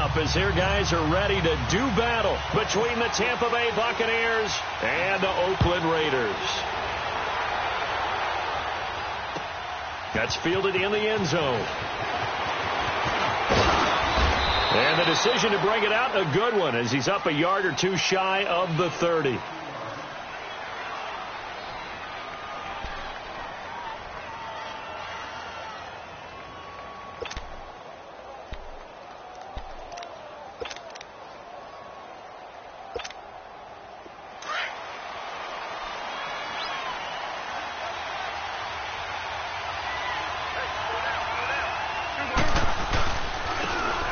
up as here guys are ready to do battle between the Tampa Bay Buccaneers and the Oakland Raiders. That's fielded in the end zone. And the decision to bring it out, a good one, as he's up a yard or two shy of the 30.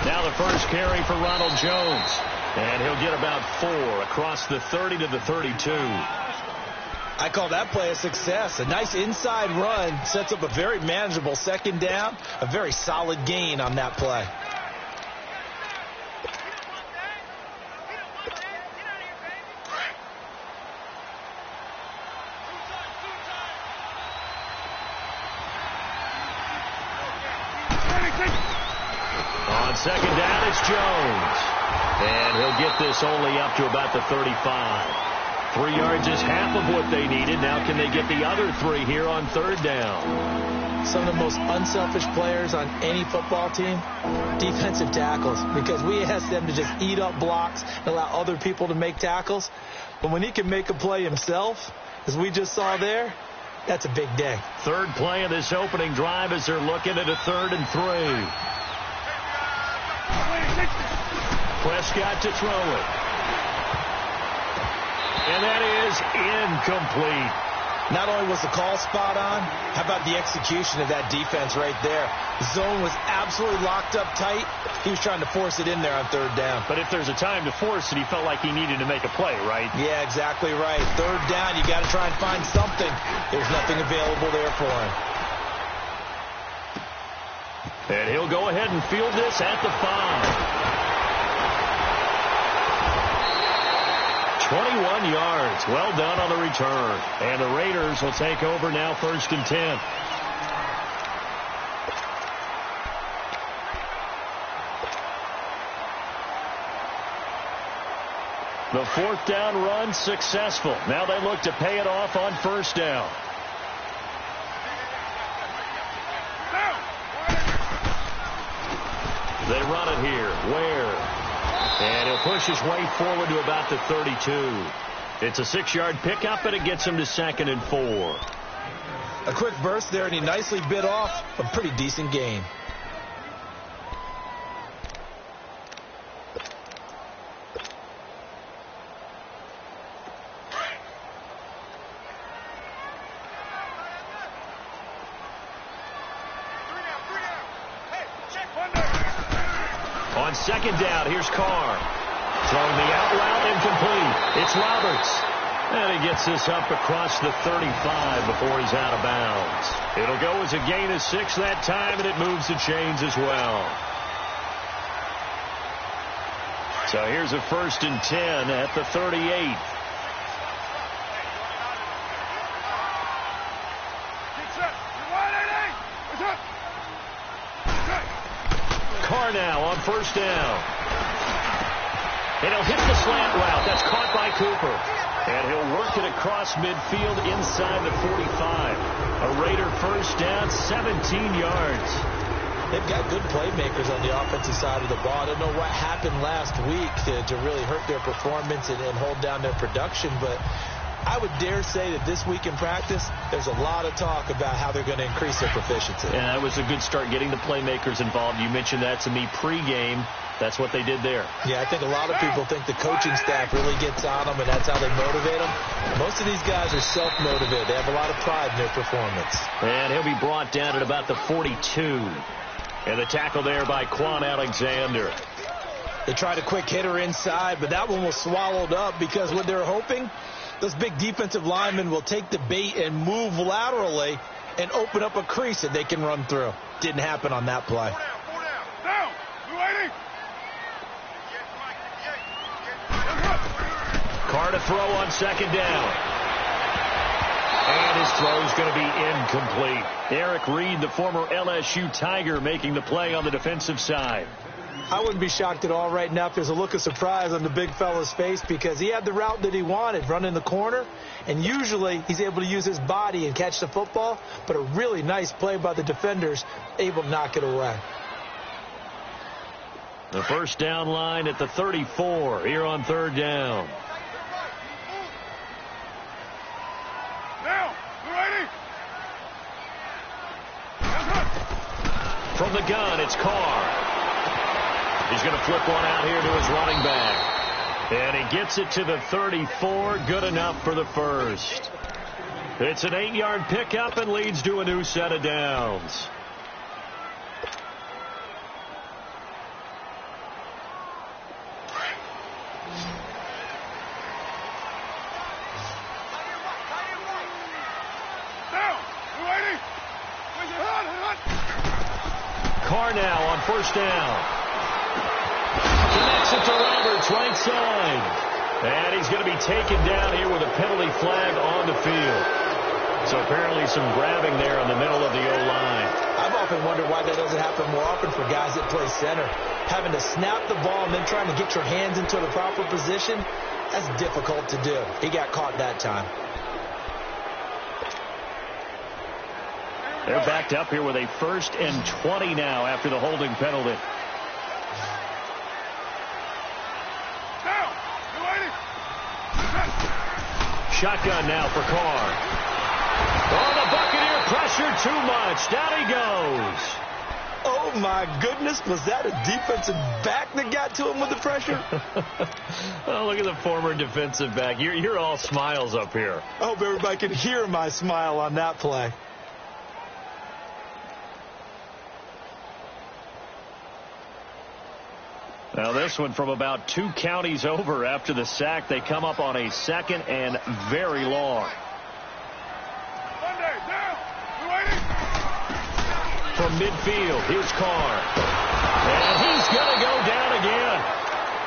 Now the first carry for Ronald Jones. And he'll get about 4 across the 30 to the 32. I call that play a success. A nice inside run sets up a very manageable second down. A very solid gain on that play. On second down, it's Jones. And he'll get this only up to about the 35. 3 yards is half of what they needed. Now can they get the other 3 here on third down? Some of the most unselfish players on any football team, defensive tackles, because we ask them to just eat up blocks and allow other people to make tackles. But when he can make a play himself, as we just saw there, that's a big day. Third play of this opening drive as they're looking at a 3rd and 3. Prescott to throw it. And that is incomplete. Not only was the call spot on, how about the execution of that defense right there? The zone was absolutely locked up tight. He was trying to force it in there on third down. But if there's a time to force it, he felt like he needed to make a play, right? Yeah, exactly right. Third down, you got to try and find something. There's nothing available there for him. And he'll go ahead and field this at the 5. 21 yards. Well done on the return. And the Raiders will take over now, 1st and 10. The 4th down run successful. Now they look to pay it off on 1st down. They run it here. Where? And he'll push his way forward to about the 32. It's a 6-yard pickup, and it gets him to 2nd and 4. A quick burst there, and he nicely bit off a pretty decent gain. On 2nd down, here's Carr. Throwing the out route, incomplete. It's Roberts. And he gets this up across the 35 before he's out of bounds. It'll go as a gain of 6 that time, and it moves the chains as well. So here's a 1st and 10 at the 38. Carr now on 1st down. And he'll hit the slant route. That's caught by Cooper. And he'll work it across midfield inside the 45. A Raider 1st down, 17 yards. They've got good playmakers on the offensive side of the ball. I don't know what happened last week to really hurt their performance and hold down their production, but I would dare say that this week in practice, there's a lot of talk about how they're going to increase their proficiency. And that was a good start getting the playmakers involved. You mentioned that to me pregame. That's what they did there. Yeah, I think a lot of people think the coaching staff really gets on them, and that's how they motivate them. Most of these guys are self-motivated. They have a lot of pride in their performance. And he'll be brought down at about the 42. And the tackle there by Quan Alexander. They tried a quick hitter inside, but that one was swallowed up because what they're hoping, those big defensive linemen will take the bait and move laterally and open up a crease that they can run through. Didn't happen on that play. Carr to throw on 2nd down. And his throw is going to be incomplete. Eric Reed, the former LSU Tiger, making the play on the defensive side. I wouldn't be shocked at all right now if there's a look of surprise on the big fella's face, because he had the route that he wanted, running the corner, and usually he's able to use his body and catch the football, but a really nice play by the defenders, able to knock it away. The first down line at the 34 here on third down. Now, you ready? From the gun, it's Carr. He's going to flip one out here to his running back. And he gets it to the 34. Good enough for the first. It's an 8-yard pickup and leads to a new set of downs. Carr now on first down. Connects it to Roberts, right side. And he's going to be taken down here with a penalty flag on the field. So apparently some grabbing there in the middle of the O-line. I've often wondered why that doesn't happen more often for guys that play center. Having to snap the ball and then trying to get your hands into the proper position, that's difficult to do. He got caught that time. They're backed up here with a 1st and 20 now after the holding penalty. Shotgun now for Carr. Oh, the Buccaneer pressure too much. Down he goes. Oh, my goodness. Was that a defensive back that got to him with the pressure? Oh, look at the former defensive back. You're all smiles up here. I hope everybody can hear my smile on that play. Now this one from about 2 counties over after the sack. They come up on a 2nd and very long. From midfield, here's Carr. And he's going to go down again.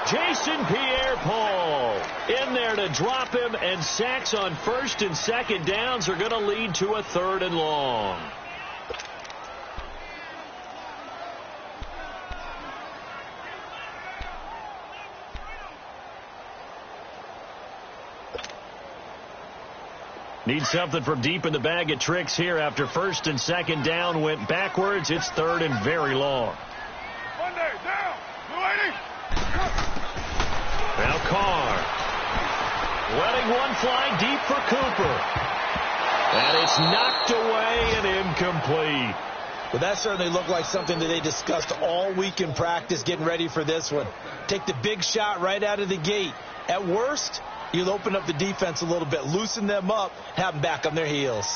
Jason Pierre-Paul in there to drop him, and sacks on 1st and 2nd downs are going to lead to a 3rd and long. Need something from deep in the bag of tricks here after 1st and 2nd down went backwards. It's 3rd and very long. Now Carr. Letting one fly deep for Cooper. And it's knocked away and incomplete. Well, that certainly looked like something that they discussed all week in practice getting ready for this one. Take the big shot right out of the gate. At worst, you'll open up the defense a little bit, loosen them up, have them back on their heels.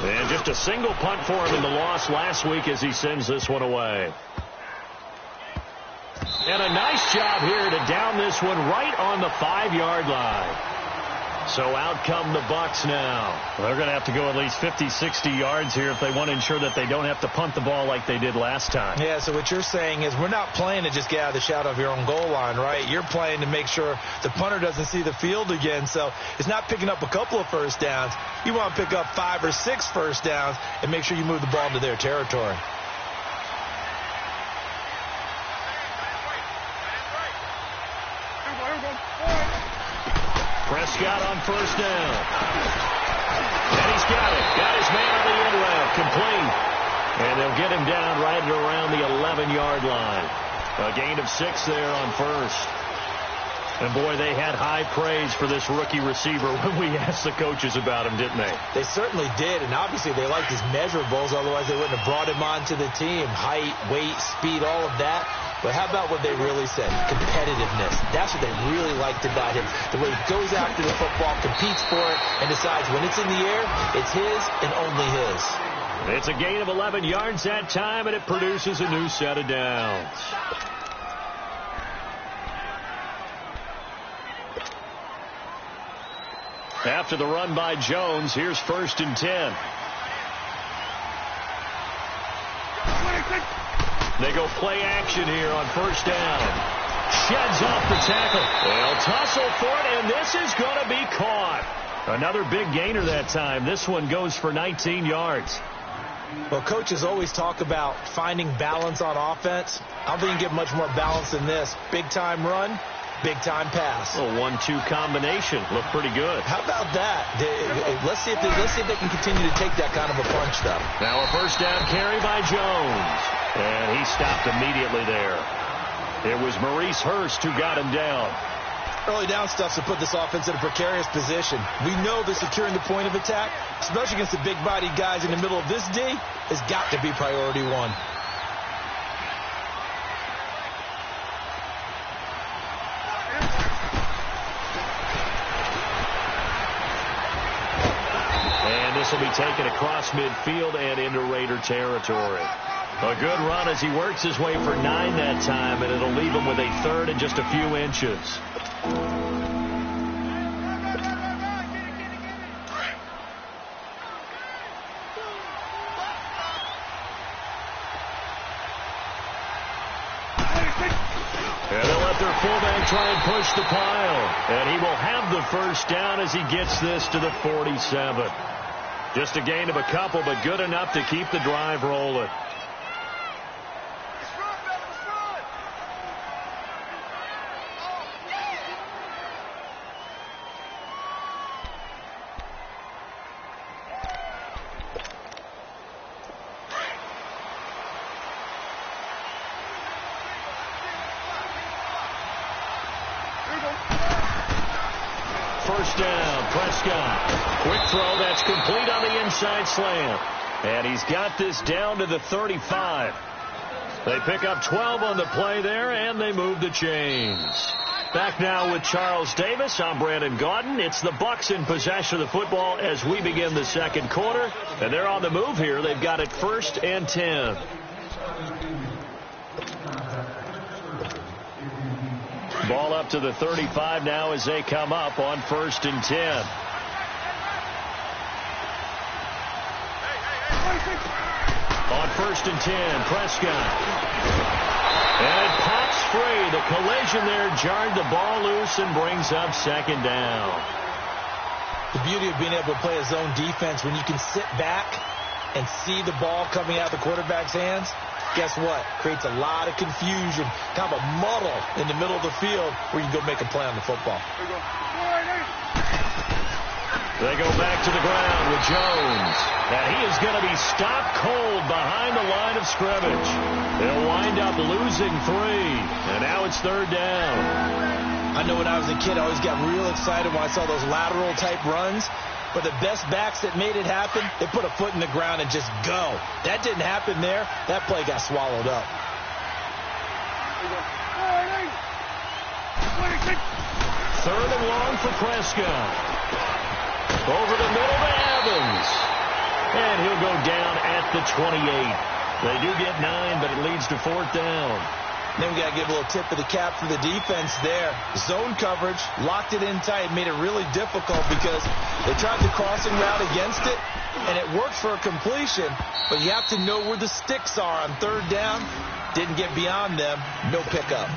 And just a single punt for him in the loss last week as he sends this one away. And a nice job here to down this one right on the 5-yard line. So out come the Bucs now. They're going to have to go at least 50, 60 yards here if they want to ensure that they don't have to punt the ball like they did last time. Yeah, so what you're saying is we're not playing to just get out of the shadow of your own goal line, right? You're playing to make sure the punter doesn't see the field again. So it's not picking up a couple of first downs. You want to pick up 5 or 6 first downs and make sure you move the ball into their territory. Prescott on first down. And he's got it. Got his man on the end route. Complete. And they'll get him down right around the 11-yard line. A gain of 6 there on first. And, boy, they had high praise for this rookie receiver when we asked the coaches about him, didn't they? They certainly did, and obviously they liked his measurables. Otherwise, they wouldn't have brought him onto the team. Height, weight, speed, all of that. But how about what they really said? Competitiveness. That's what they really liked about him. The way he goes after the football, competes for it, and decides when it's in the air, it's his and only his. It's a gain of 11 yards that time, and it produces a new set of downs. After the run by Jones, here's 1st and 10. They go play action here on first down. Sheds off the tackle. They'll tussle for it, and this is going to be caught. Another big gainer that time. This one goes for 19 yards. Well, coaches always talk about finding balance on offense. I don't think you can get much more balance than this. Big-time run, big-time pass. A 1-2 combination. Looked pretty good. How about that? Let's see if they can continue to take that kind of a punch, though. Now a first down carry by Jones. And he stopped immediately there. It was Maurice Hurst who got him down. Early down stuff to put this offense in a precarious position. We know that securing the point of attack, especially against the big-bodied guys in the middle of this D, has got to be priority one. And this will be taken across midfield and into Raider territory. A good run as he works his way for 9 that time, and it'll leave him with a third and just a few inches. And they'll let their fullback try and push the pile. And he will have the first down as he gets this to the 47. Just a gain of a couple, but good enough to keep the drive rolling. First down, Prescott. Quick throw, that's complete on the inside slant. And he's got this down to the 35. They pick up 12 on the play there, and they move the chains. Back now with Charles Davis. I'm Brandon Gaudin. It's the Bucs in possession of the football as we begin the second quarter. And they're on the move here. They've got it 1st and 10. Ball up to the 35 now as they come up on 1st and 10. On 1st and 10, Prescott. And it pops free. The collision there jarred the ball loose and brings up 2nd down. The beauty of being able to play a zone defense when you can sit back and see the ball coming out of the quarterback's hands. Guess what? Creates a lot of confusion, kind of a muddle in the middle of the field where you can go make a play on the football. They go back to the ground with Jones. And he is going to be stopped cold behind the line of scrimmage. They'll wind up losing 3. And now it's 3rd down. I know when I was a kid, I always got real excited when I saw those lateral type runs. But the best backs that made it happen, they put a foot in the ground and just go. That didn't happen there. That play got swallowed up. 3rd and long for Prescott. Over the middle to Evans. And he'll go down at the 28. They do get 9, but it leads to 4th down. Then we got to give a little tip of the cap for the defense there. Zone coverage, locked it in tight, made it really difficult because they tried the crossing route against it, and it worked for a completion, but you have to know where the sticks are on 3rd down. Didn't get beyond them, no pickup.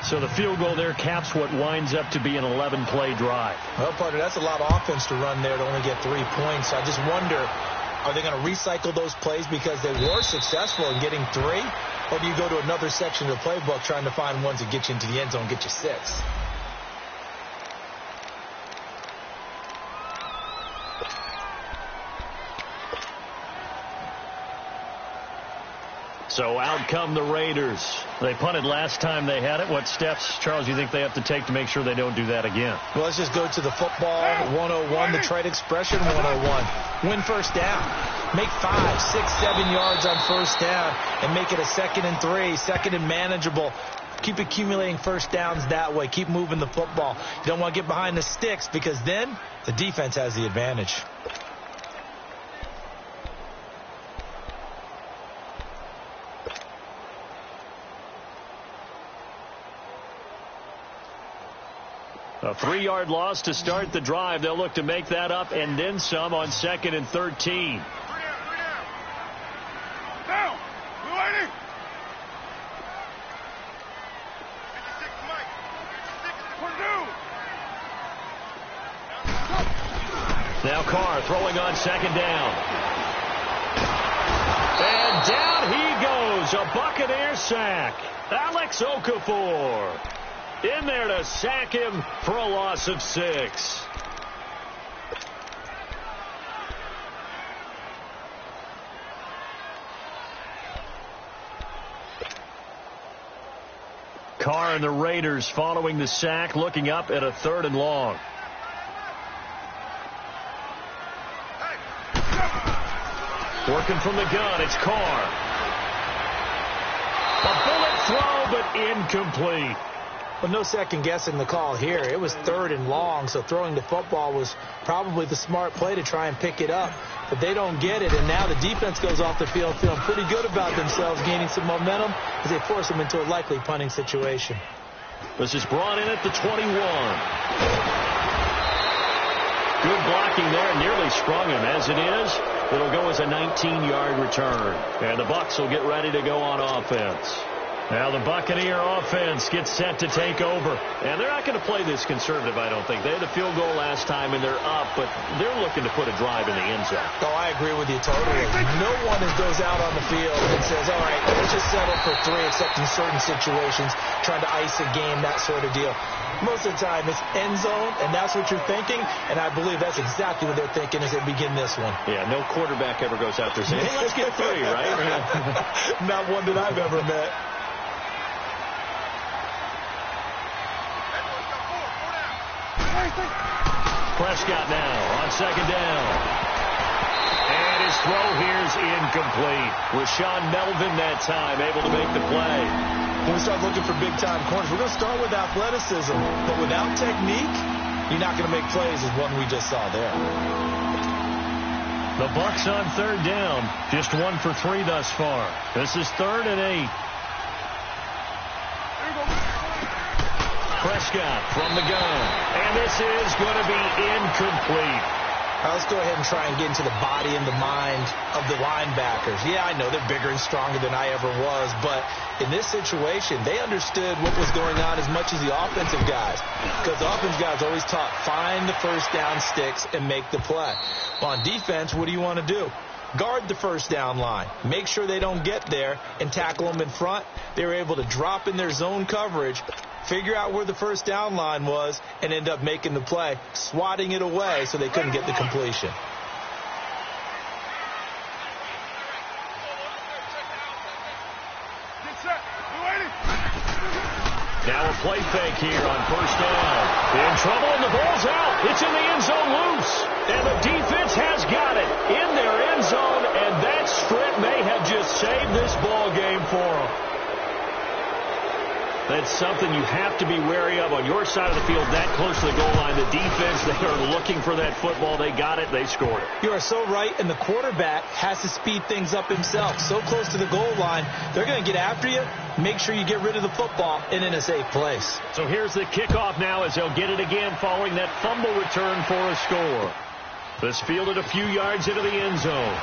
So the field goal there caps what winds up to be an 11-play drive. Well, partner, that's a lot of offense to run there to only get 3 points. So I just wonder, are they going to recycle those plays because they were successful in getting 3? Or do you go to another section of the playbook trying to find ones that get you into the end zone, get you 6? So out come the Raiders. They punted last time they had it. What steps, Charles, do you think they have to take to make sure they don't do that again? Well, let's just go to the football 101, the trade expression 101. Win first down. Make 5, 6, 7 yards on first down and make it a 2nd and 3, 2nd and manageable. Keep accumulating first downs that way. Keep moving the football. You don't want to get behind the sticks because then the defense has the advantage. A 3-yard loss to start the drive. They'll look to make that up and then some on 2nd and 13. Down. Now Carr throwing on second down. And down he goes. A Buccaneer sack. Alex Okafor in there to sack him for a loss of 6. Carr and the Raiders following the sack, looking up at a 3rd and long. Working from the gun, it's Carr. A bullet throw, but incomplete. Well, no second guessing the call here. It was 3rd and long, so throwing the football was probably the smart play to try and pick it up. But they don't get it, and now the defense goes off the field feeling pretty good about themselves, gaining some momentum as they force them into a likely punting situation. This is brought in at the 21. Good blocking there, nearly sprung him. As it is, it'll go as a 19-yard return. And the Bucs will get ready to go on offense. Now the Buccaneer offense gets set to take over. And they're not going to play this conservative, I don't think. They had a field goal last time, and they're up, but they're looking to put a drive in the end zone. Oh, I agree with you totally. No one goes out on the field and says, all right, let's just settle for 3, except in certain situations, trying to ice a game, that sort of deal. Most of the time, it's end zone, and that's what you're thinking, and I believe that's exactly what they're thinking as they begin this one. Yeah, no quarterback ever goes out there saying, hey, let's get 3, right? Not one that I've ever met. Prescott now on second down. And his throw here's incomplete. Rashawn Melvin that time able to make the play. When we start looking for big-time corners, we're going to start with athleticism. But without technique, you're not going to make plays as one we just saw there. The Bucs on 3rd down. Just 1 for 3 thus far. This is 3rd and 8. Prescott from the gun. And this is going to be incomplete. Right, let's go ahead and try and get into the body and the mind of the linebackers. Yeah, I know they're bigger and stronger than I ever was, but in this situation, they understood what was going on as much as the offensive guys, because the offensive guys always taught, find the first down sticks and make the play. Well, on defense, what do you want to do? Guard the first down line. Make sure they don't get there and tackle them in front. They were able to drop in their zone coverage, figure out where the first down line was, and end up making the play, swatting it away so they couldn't get the completion. Now a play fake here on first down. In trouble, and the ball's out. It's in the end zone loose. And the defense has got it in their end zone, and that strip may have just saved this ball game for them. That's something you have to be wary of on your side of the field, that close to the goal line. The defense, they are looking for that football. They got it. They scored it. You are so right, and the quarterback has to speed things up himself. So close to the goal line, they're going to get after you. Make sure you get rid of the football and in a safe place. So here's the kickoff now as they'll get it again following that fumble return for a score. This fielded a few yards into the end zone.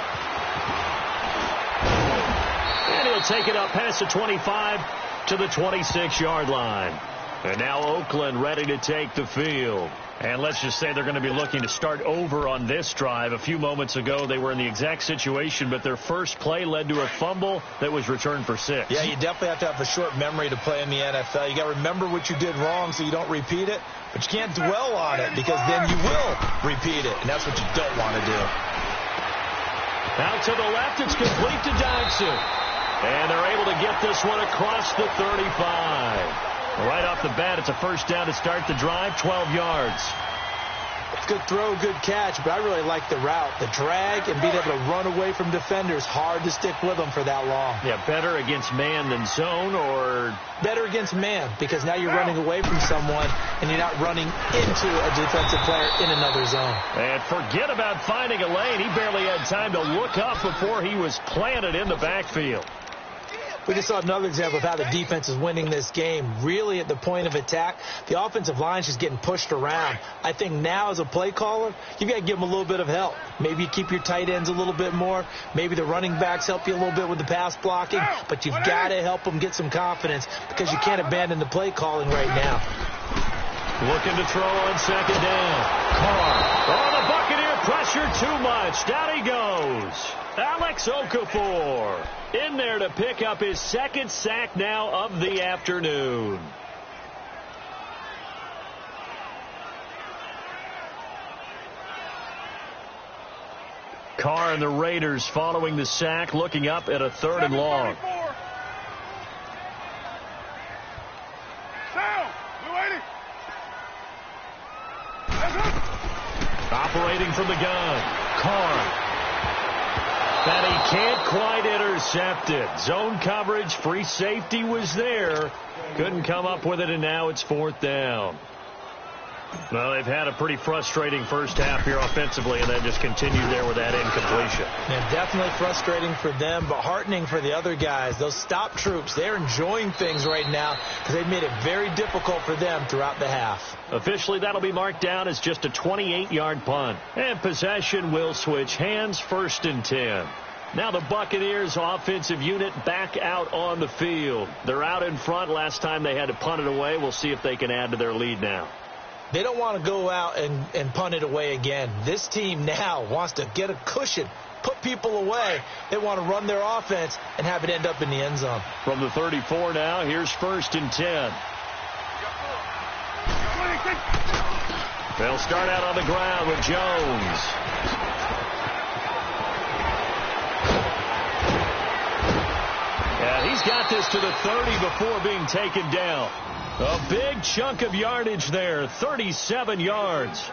And he'll take it up past the 25 to the 26-yard line. And now Oakland ready to take the field. And let's just say they're going to be looking to start over on this drive. A few moments ago, they were in the exact situation, but their first play led to a fumble that was returned for 6. Yeah, you definitely have to have a short memory to play in the NFL. You got to remember what you did wrong so you don't repeat it, but you can't dwell on it because then you will repeat it, and that's what you don't want to do. Out to the left, it's complete to Dodson. And they're able to get this one across the 35. Right off the bat, it's a first down to start the drive, 12 yards. Good throw, good catch, but I really like the route. The drag and being able to run away from defenders, hard to stick with them for that long. Yeah, better against man than zone, or? Better against man, because now you're running away from someone and you're not running into a defensive player in another zone. And forget about finding a lane. He barely had time to look up before he was planted in the backfield. We just saw another example of how the defense is winning this game. Really at the point of attack, the offensive line is just getting pushed around. I think now as a play caller, you've got to give them a little bit of help. Maybe you keep your tight ends a little bit more. Maybe the running backs help you a little bit with the pass blocking. But you've got to help them get some confidence because you can't abandon the play calling right now. Looking to throw on second down. Carr. Oh, the Buccaneer pressure too much. Down he goes. Alex Okafor in there to pick up his second sack now of the afternoon. Carr and the Raiders following the sack, looking up at a 3rd and long. Operating from the gun, Carr. And he can't quite intercept it. Zone coverage, free safety was there. Couldn't come up with it, and now it's 4th down. Well, they've had a pretty frustrating first half here offensively, and then just continued there with that incompletion. Yeah, definitely frustrating for them, but heartening for the other guys. Those stop troops, they're enjoying things right now because they've made it very difficult for them throughout the half. Officially, that'll be marked down as just a 28-yard punt. And possession will switch hands, 1st and 10. Now the Buccaneers offensive unit back out on the field. They're out in front. Last time they had to punt it away. We'll see if they can add to their lead now. They don't want to go out and punt it away again. This team now wants to get a cushion, put people away. They want to run their offense and have it end up in the end zone. From the 34 now, here's 1st and 10. They'll start out on the ground with Jones. And he's got this to the 30 before being taken down. A big chunk of yardage there, 37 yards.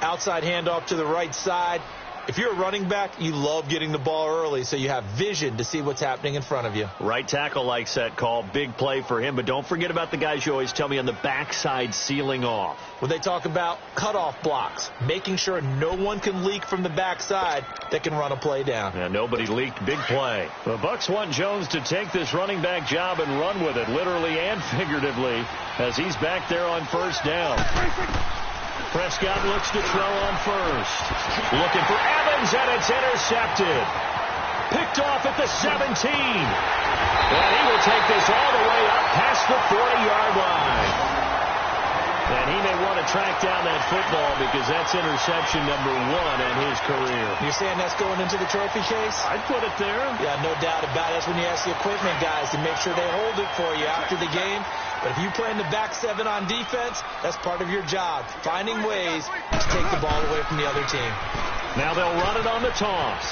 Outside handoff to the right side. If you're a running back, you love getting the ball early so you have vision to see what's happening in front of you. Right tackle likes that call. Big play for him. But don't forget about the guys you always tell me on the backside sealing off. When they talk about cutoff blocks, making sure no one can leak from the backside that can run a play down. Yeah, nobody leaked. Big play. The Bucs want Jones to take this running back job and run with it, literally and figuratively, as he's back there on 1st down. Prescott looks to throw on 1st. Looking for Evans, and it's intercepted. Picked off at the 17. And he will take this all the way up past the 40-yard line. And he may want to track down that football because that's interception number 1 in his career. You're saying that's going into the trophy case? I'd put it there. Yeah, no doubt about it. That's when you ask the equipment guys to make sure they hold it for you after the game. But if you play in the back 7 on defense, that's part of your job, finding ways to take the ball away from the other team. Now they'll run it on the toss.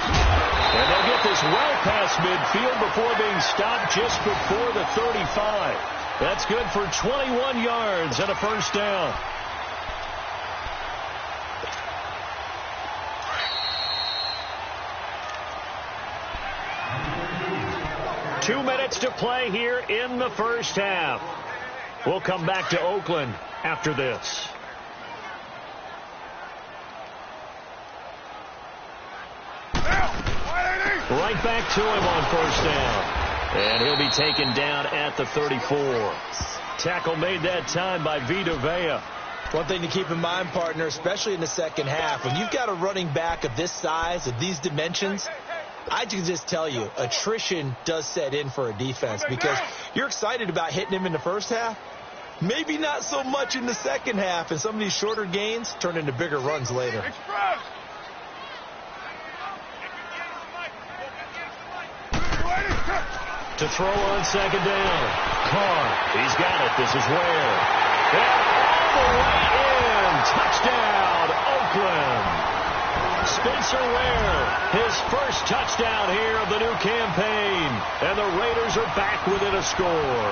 And they'll get this well past midfield before being stopped just before the 35. That's good for 21 yards and a 1st down. Two minutes to play here in the first half. We'll come back to Oakland after this. Right back to him on 1st down. And he'll be taken down at the 34. Tackle made that time by Vita Vea. One thing to keep in mind, partner, especially in the second half, when you've got a running back of this size, of these dimensions, I can just tell you, attrition does set in for a defense because you're excited about hitting him in the first half. Maybe not so much in the second half, and some of these shorter gains turn into bigger runs later. To throw on 2nd down. Carr, he's got it. This is Ware. And all the way in. Touchdown, Oakland. Spencer Ware, his first touchdown here of the new campaign. And the Raiders are back within a score.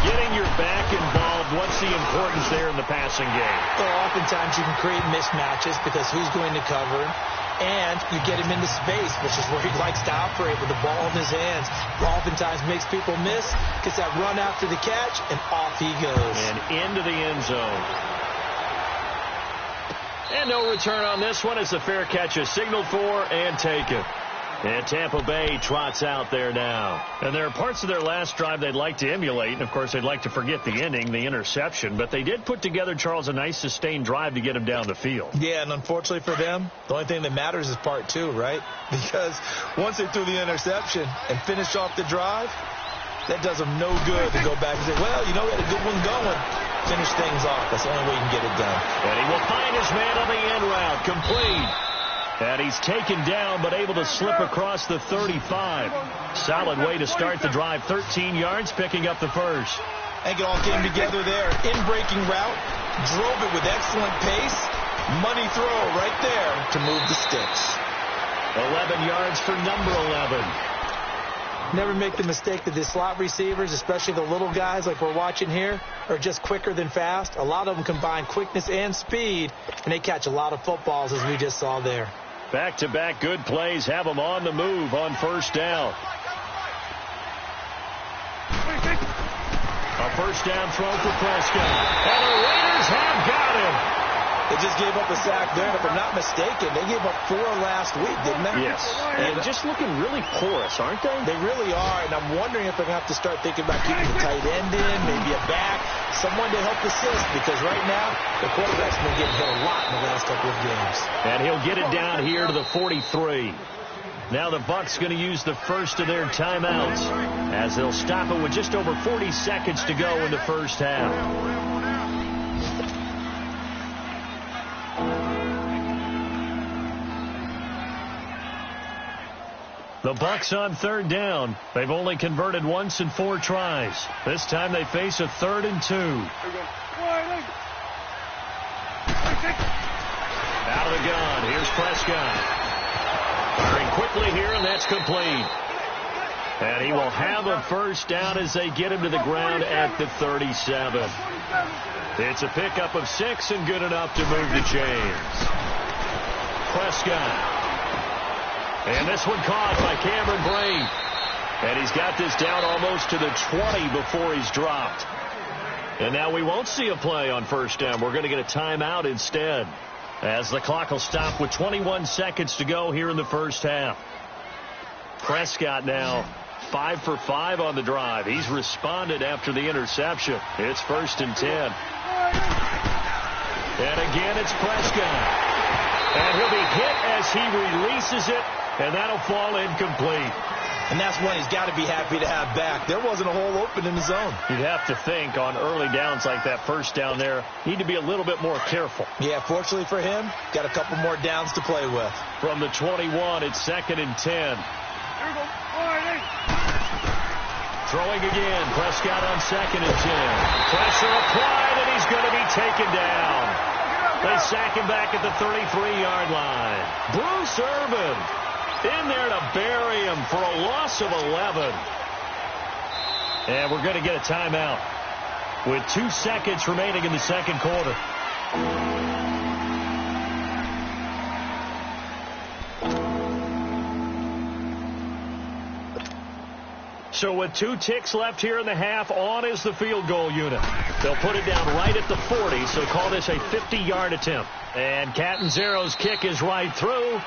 Getting your back involved, what's the importance there in the passing game? Well, oftentimes you can create mismatches because who's going to cover him? And you get him into space, which is where he likes to operate with the ball in his hands. Oftentimes makes people miss, gets that run after the catch, and off he goes. And into the end zone. And no return on this one as the fair catch is signaled for and taken. And Tampa Bay trots out there now. And there are parts of their last drive they'd like to emulate. And, of course, they'd like to forget the ending, the interception. But they did put together, Charles, a nice sustained drive to get him down the field. Yeah, and unfortunately for them, the only thing that matters is part 2, right? Because once they threw the interception and finished off the drive, that does them no good to go back and say, well, you know, we had a good one going. Finish things off. That's the only way you can get it done. And he will find his man on the end route. Complete. And he's taken down, but able to slip across the 35. Solid way to start the drive. 13 yards, picking up the first. I think it all came together there. In-breaking route. Drove it with excellent pace. Money throw right there to move the sticks. 11 yards for number 11. Never make the mistake that the slot receivers, especially the little guys like we're watching here, are just quicker than fast. A lot of them combine quickness and speed, and they catch a lot of footballs, as we just saw there. Back-to-back good plays have them on the move on first down. A first down throw for Prescott. And the Raiders have got him. They just gave up a sack there, and if I'm not mistaken, they gave up 4 last week, didn't they? Yes. And just looking really porous, aren't they? They really are, and I'm wondering if they're going to have to start thinking about keeping the tight end in, maybe a back, someone to help assist, because right now, the quarterback's been getting hit a lot in the last couple of games. And he'll get it down here to the 43. Now the Bucs going to use the first of their timeouts as they'll stop it with just over 40 seconds to go in the first half. The Bucs on third down. They've only converted once in 4 tries. This time they face a 3rd and 2. Out of the gun. Here's Prescott. Firing quickly here, and that's complete. And he will have a first down as they get him to the ground at the 37. It's a pickup of 6 and good enough to move the chains. Prescott. And this one caught by Cameron Brate. And he's got this down almost to the 20 before he's dropped. And now we won't see a play on first down. We're going to get a timeout instead, as the clock will stop with 21 seconds to go here in the first half. Prescott now 5 for 5 on the drive. He's responded after the interception. It's 1st and 10. And again, it's Prescott. And he'll be hit as he releases it, and that'll fall incomplete. And that's one he's got to be happy to have back. There wasn't a hole open in the zone. You'd have to think on early downs like that first down there, need to be a little bit more careful. Yeah, fortunately for him, got a couple more downs to play with. From the 21, it's 2nd and 10. Throwing again, Prescott on 2nd and 10. Pressure applied, and he's going to be taken down. They sack him back at the 33-yard line. Bruce Irvin in there to bury him for a loss of 11. And we're going to get a timeout with 2 seconds remaining in the second quarter. So with 2 ticks left here in the half, on is the field goal unit. They'll put it down right at the 40, so call this a 50-yard attempt. And Catanzaro's kick is right through.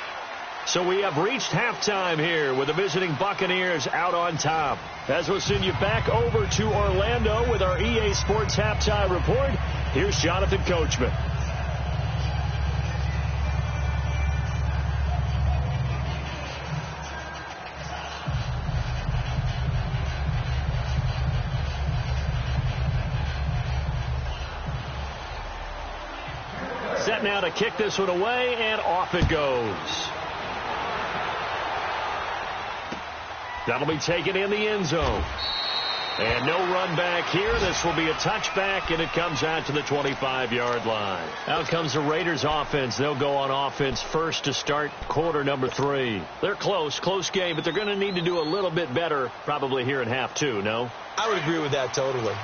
So we have reached halftime here with the visiting Buccaneers out on top. As we'll send you back over to Orlando with our EA Sports Halftime Report, here's Jonathan Coachman. Set now to kick this one away, and off it goes. That'll be taken in the end zone. And no run back here. This will be a touchback, and it comes out to the 25-yard line. Out comes the Raiders offense. They'll go on offense first to start quarter number 3. They're close game, but they're going to need to do a little bit better probably here in half 2, no? I would agree with that totally.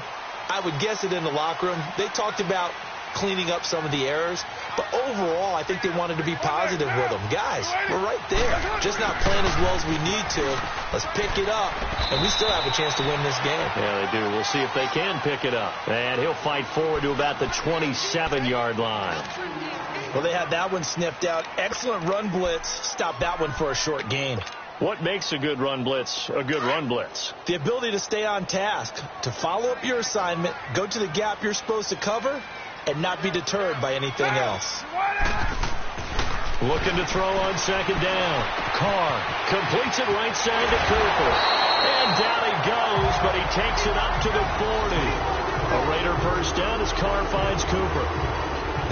I would guess it in the locker room. They talked about cleaning up some of the errors, but overall I think they wanted to be positive with them. Guys, we're right there, just not playing as well as we need to. Let's pick it up, and we still have a chance to win this game. Yeah, they do. We'll see if they can pick it up. And he'll fight forward to about the 27-yard line. Well, they had that one sniffed out. Excellent run blitz. Stop that one for a short gain. What makes a good run blitz a good run blitz? The ability to stay on task, to follow up your assignment, go to the gap you're supposed to cover, and not be deterred by anything else. Looking to throw on 2nd down. Carr completes it right side to Cooper. And down he goes, but he takes it up to the 40. A Raider first down as Carr finds Cooper.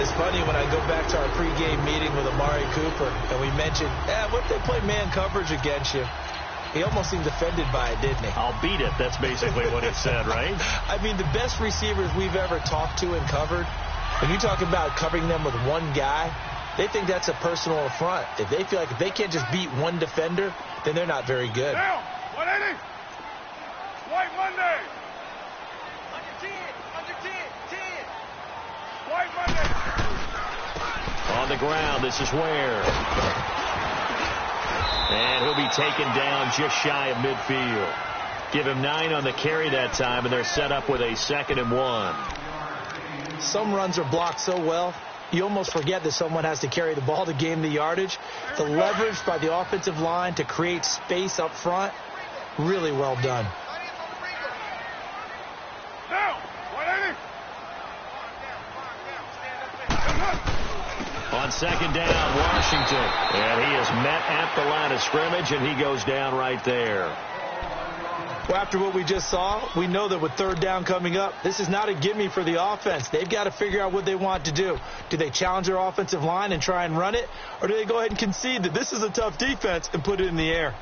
It's funny when I go back to our pregame meeting with Amari Cooper, and we mentioned, what if they play man coverage against you? He almost seemed offended by it, didn't he? I'll beat it. That's basically what he said, right? I mean, the best receivers we've ever talked to and covered, when you talk about covering them with one guy, they think that's a personal affront. If they feel like if they can't just beat one defender, then they're not very good. Down, 180. White Monday. Under 10, under 10, 10. White Monday. On the ground, this is Ware. And he'll be taken down just shy of midfield. Give him 9 on the carry that time, and they're set up with a 2nd and 1. Some runs are blocked so well, you almost forget that someone has to carry the ball to gain the yardage. The leverage by the offensive line to create space up front, really well done. Down, 180. On 2nd down, Washington. And he is met at the line of scrimmage, and he goes down right there. Well, after what we just saw, we know that with 3rd down coming up, this is not a gimme for the offense. They've got to figure out what they want to do. Do they challenge their offensive line and try and run it? Or do they go ahead and concede that this is a tough defense and put it in the air?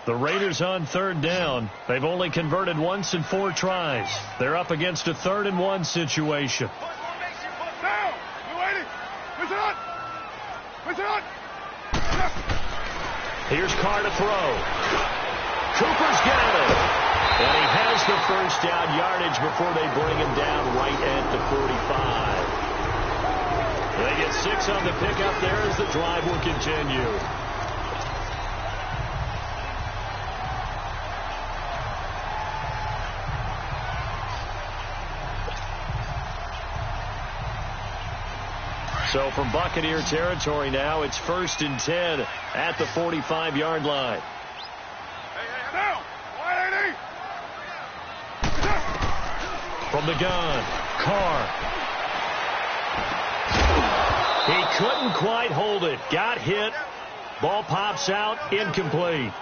The Raiders on 3rd down. They've only converted once in 4 tries. They're up against a 3rd and 1 situation. Down, 280. Push it on. Push it on. Here's Carr to throw. Cooper's got it. And he has the first down yardage before they bring him down right at the 45. They get 6 on the pickup there as the drive will continue. So from Buccaneer territory now, it's 1st and 10 at the 45-yard line. Down, 180. From the gun, Carr. He couldn't quite hold it. Got hit. Ball pops out, incomplete.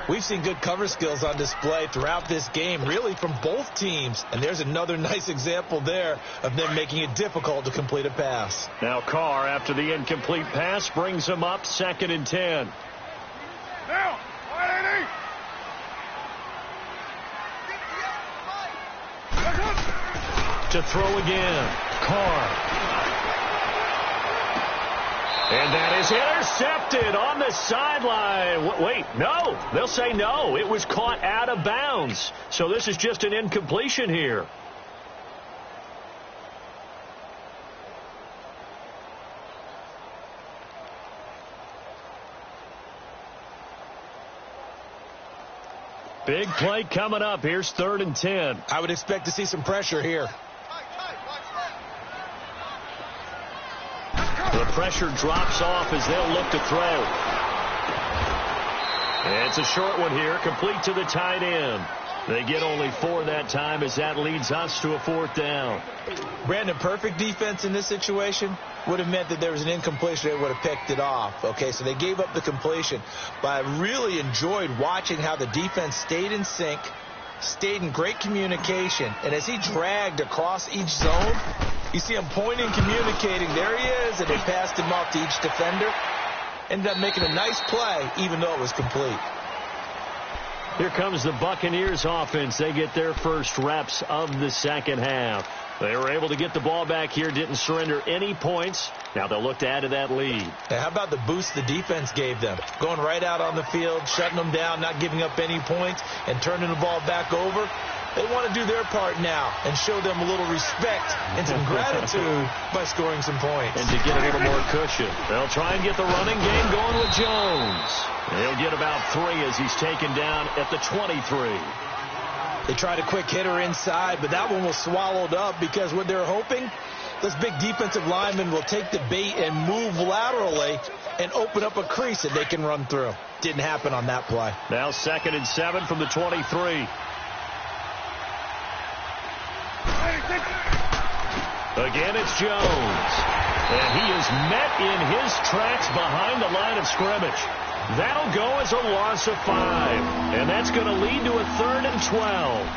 We've seen good cover skills on display throughout this game, really from both teams. And there's another nice example there of them making it difficult to complete a pass. Now Carr, after the incomplete pass, brings him up 2nd and 10. Down, 180. To throw again, Carr. And that is intercepted on the sideline. Wait, no. They'll say no. It was caught out of bounds. So this is just an incompletion here. Big play coming up. Here's 3rd and 10. I would expect to see some pressure here. The pressure drops off as they'll look to throw. And it's a short one here, complete to the tight end. They get only 4 that time as that leads us to a 4th down. Brandon, perfect defense in this situation would have meant that there was an incompletion. They would have picked it off. Okay, so they gave up the completion. But I really enjoyed watching how the defense stayed in sync, stayed in great communication. And as he dragged across each zone, you see him pointing, communicating. There he is, and they passed him off to each defender. Ended up making a nice play, even though it was complete. Here comes the Buccaneers offense. They get their first reps of the second half. They were able to get the ball back here, didn't surrender any points. Now they'll look to add to that lead. Now, how about the boost the defense gave them? Going right out on the field, shutting them down, not giving up any points, and turning the ball back over. They want to do their part now and show them a little respect and some gratitude by scoring some points. And to get a little more cushion. They'll try and get the running game going with Jones. He'll get about 3 as he's taken down at the 23. They tried a quick hitter inside, but that one was swallowed up because what they're hoping, this big defensive lineman will take the bait and move laterally and open up a crease that they can run through. Didn't happen on that play. Now 2nd and 7 from the 23. Again, it's Jones. And he is met in his tracks behind the line of scrimmage. That'll go as a loss of 5. And that's going to lead to a 3rd and 12.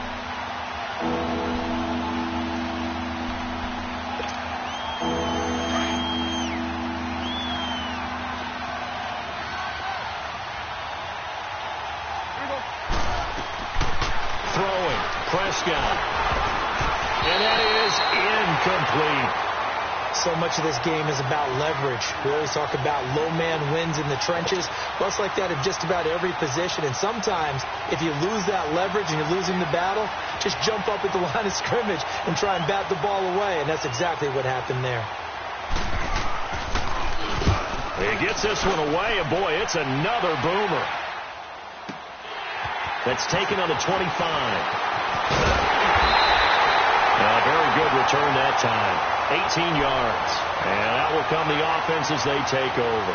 Throwing, Prescott. And that is incomplete. So much of this game is about leverage. We always talk about low man wins in the trenches. Well, it's like that in just about every position. And sometimes, if you lose that leverage and you're losing the battle, just jump up at the line of scrimmage and try and bat the ball away. And that's exactly what happened there. He gets this one away, and boy, it's another boomer. That's taken on the 25. Very good return that time. 18 yards. And that will come the offense as they take over.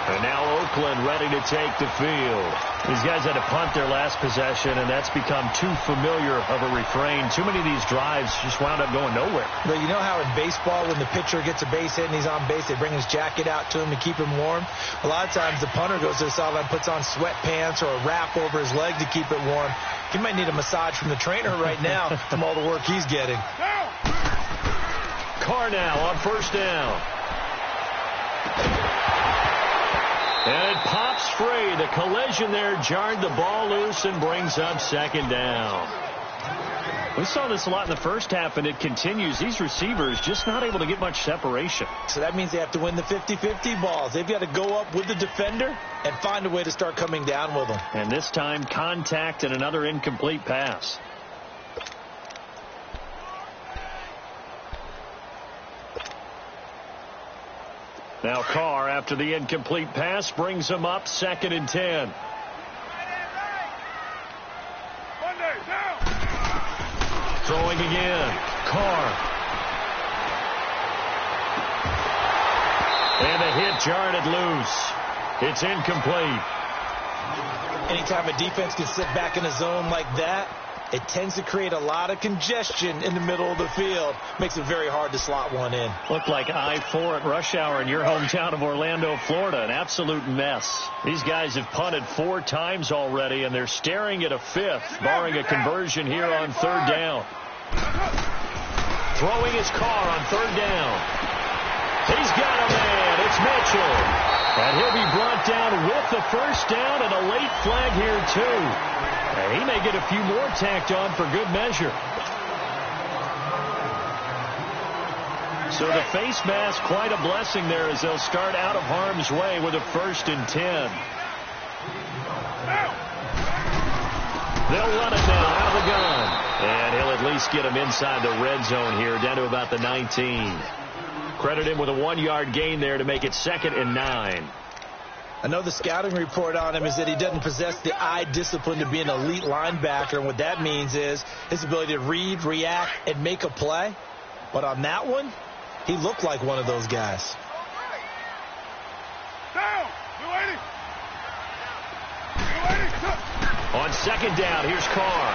And now Oakland ready to take the field. These guys had to punt their last possession, and that's become too familiar of a refrain. Too many of these drives just wound up going nowhere. But you know how in baseball, when the pitcher gets a base hit and he's on base, they bring his jacket out to him to keep him warm? A lot of times the punter goes to the sideline, puts on sweatpants or a wrap over his leg to keep it warm. He might need a massage from the trainer right now from all the work he's getting. Carr now on 1st down. And it pops free. The collision there jarred the ball loose and brings up 2nd down. We saw this a lot in the first half, and it continues. These receivers just not able to get much separation. So that means they have to win the 50-50 balls. They've got to go up with the defender and find a way to start coming down with them. And this time, contact and another incomplete pass. Now Carr, after the incomplete pass, brings him up 2nd and 10. Monday, down. Throwing again. Carr. And the hit jarred it loose. It's incomplete. Anytime a defense can sit back in a zone like that, it tends to create a lot of congestion in the middle of the field. Makes it very hard to slot one in. Looked like I-4 at rush hour in your hometown of Orlando, Florida. An absolute mess. These guys have punted 4 times already, and they're staring at a 5th, barring a conversion here on 3rd down. Throwing his Carr on 3rd down. He's got a man. It's Mitchell. And he'll be brought down with the 1st down and a late flag here, too. And he may get a few more tacked on for good measure. So the face mask, quite a blessing there as they'll start out of harm's way with a 1st and 10. They'll run it now out of the gun. And he'll at least get him inside the red zone here, down to about the 19. Credit him with a 1-yard gain there to make it 2nd and 9. I know the scouting report on him is that he doesn't possess the eye discipline to be an elite linebacker. And what that means is his ability to read, react, and make a play. But on that one, he looked like one of those guys. Down. On 2nd down, here's Carr.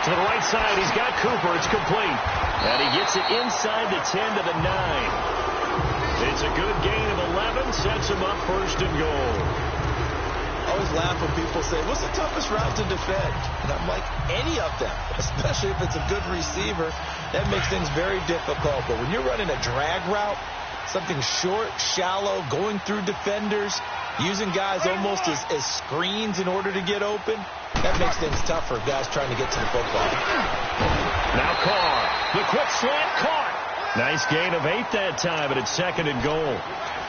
To the right side, he's got Cooper. It's complete. And he gets it inside the 10 to the 9. It's a good gain of 11. Sets him up 1st and goal. I always laugh when people say, what's the toughest route to defend? And I'm like, any of them, especially if it's a good receiver. That makes things very difficult. But when you're running a drag route, something short, shallow, going through defenders, using guys almost as screens in order to get open, that makes things tough for guys trying to get to the football. Now Carr, the quick slant, caught. Nice gain of 8 that time, but it's 2nd and goal.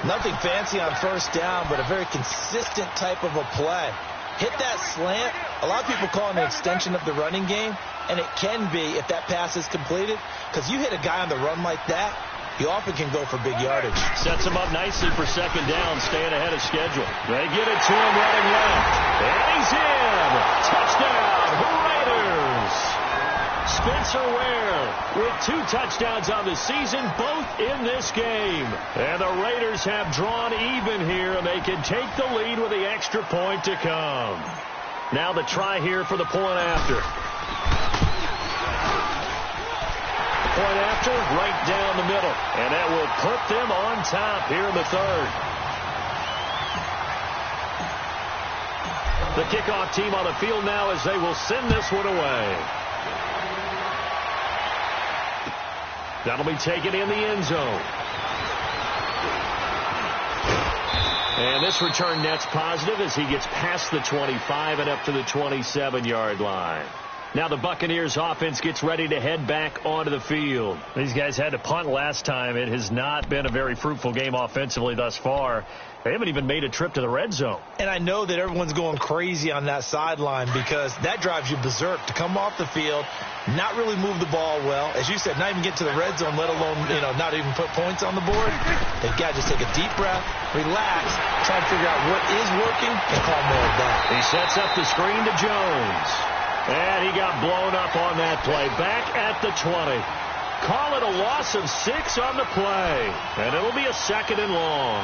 Nothing fancy on 1st down, but a very consistent type of a play. Hit that slant. A lot of people call it an extension of the running game, and it can be if that pass is completed, because you hit a guy on the run like that, he often can go for big yardage. Sets him up nicely for 2nd down, staying ahead of schedule. They get it to him running left. And he's in. Touchdown, Raiders. Spencer Ware with 2 touchdowns on the season, both in this game. And the Raiders have drawn even here, and they can take the lead with the extra point to come. Now the try here for the point after. Point after, right down the middle. And that will put them on top here in the third. The kickoff team on the field now as they will send this one away. That'll be taken in the end zone. And this return net's positive as he gets past the 25 and up to the 27-yard line. Now the Buccaneers offense gets ready to head back onto the field. These guys had to punt last time. It has not been a very fruitful game offensively thus far. They haven't even made a trip to the red zone. And I know that everyone's going crazy on that sideline because that drives you berserk to come off the field, not really move the ball well. As you said, not even get to the red zone, let alone, not even put points on the board. They've got to just take a deep breath, relax, try to figure out what is working, and call more of that. He sets up the screen to Jones. And he got blown up on that play. Back at the 20. Call it a loss of 6 on the play. And it'll be a 2nd and long.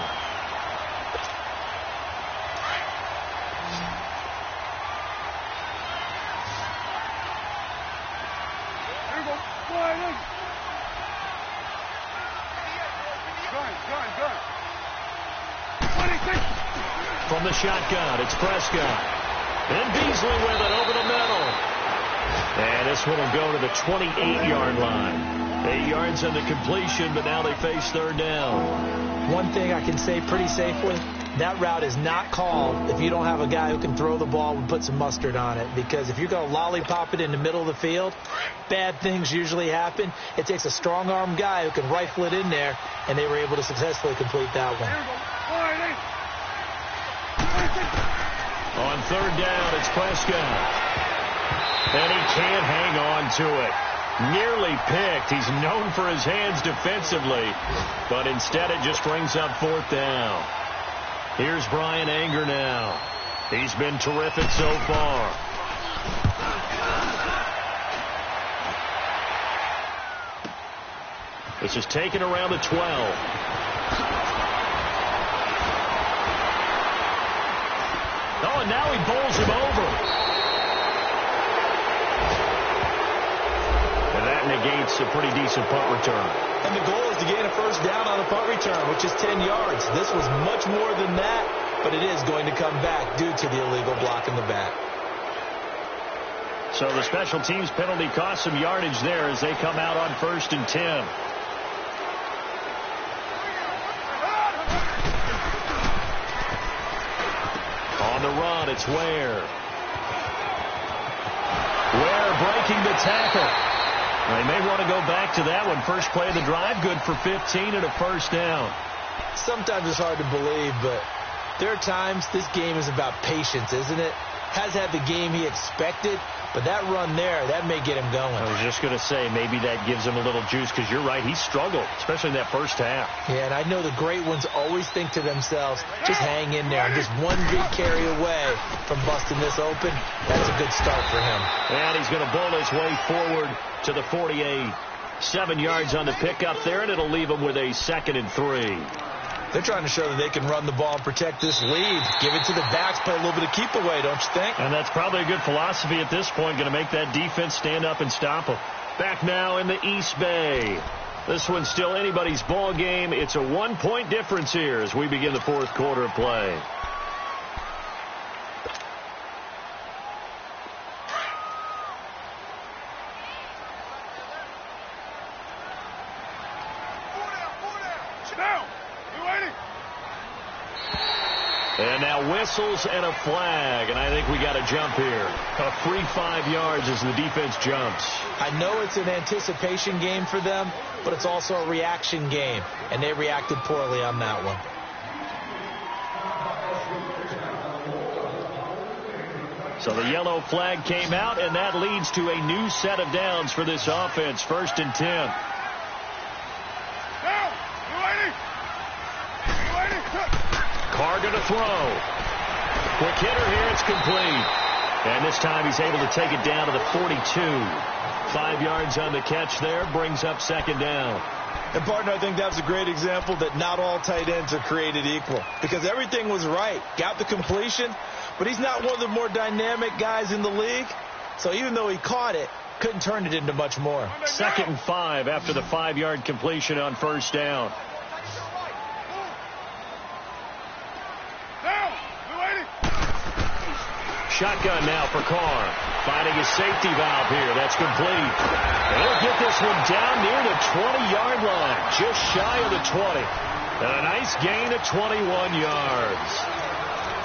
Here we go. Slide in. Gun. 26. From the shotgun, it's Prescott. And Beasley with it over the middle. And this one will go to the 28-yard line. 8 yards on the completion, but now they face third down. One thing I can say pretty safely, that route is not called if you don't have a guy who can throw the ball and put some mustard on it. Because if you're going to lollipop it in the middle of the field, bad things usually happen. It takes a strong-arm guy who can rifle it in there, and they were able to successfully complete that one. Here we go. 26. On third down, it's Prescott. And he can't hang on to it. Nearly picked. He's known for his hands defensively. But instead it just brings up fourth down. Here's Brian Anger now. He's been terrific so far. This is taken around the 12. Oh, and now he bowls him over. And that negates a pretty decent punt return. And the goal is to gain a first down on a punt return, which is 10 yards. This was much more than that, but it is going to come back due to the illegal block in the back. So the special teams penalty cost some yardage there as they come out on 1st and 10. On the run, it's Ware. Ware breaking the tackle. They may want to go back to that one. First play of the drive, good for 15 and a first down. Sometimes it's hard to believe, but there are times this game is about patience, isn't it? Has had the game he expected, but that run there, that may get him going. I was just going to say, maybe that gives him a little juice, because you're right, he struggled, especially in that first half. Yeah, and I know the great ones always think to themselves, just hang in there. I'm just one big carry away from busting this open. That's a good start for him. And he's going to bowl his way forward to the 48. 7 yards on the pickup there, and it'll leave him with a 2nd and 3. They're trying to show that they can run the ball and protect this lead. Give it to the backs, play a little bit of keep away, don't you think? And that's probably a good philosophy at this point, going to make that defense stand up and stop them. Back now in the East Bay. This one's still anybody's ball game. It's a 1-point difference here as we begin the fourth quarter of play. And now whistles and a flag, and I think we got a jump here. A free 5 yards as the defense jumps. I know it's an anticipation game for them, but it's also a reaction game, and they reacted poorly on that one. So the yellow flag came out, and that leads to a new set of downs for this offense. 1st and 10. Down. You waiting? Carr going to throw. Quick hitter here. It's complete. And this time he's able to take it down to the 42. 5 yards on the catch there. Brings up 2nd down. And, partner, I think that was a great example that not all tight ends are created equal. Because everything was right. Got the completion, but he's not one of the more dynamic guys in the league. So even though he caught it, Couldn't turn it into much more. 2nd and 5 after the 5-yard completion on first down. Shotgun now for Carr. Finding his safety valve here. That's complete. And he'll get this one down near the 20-yard line. Just shy of the 20. And a nice gain of 21 yards.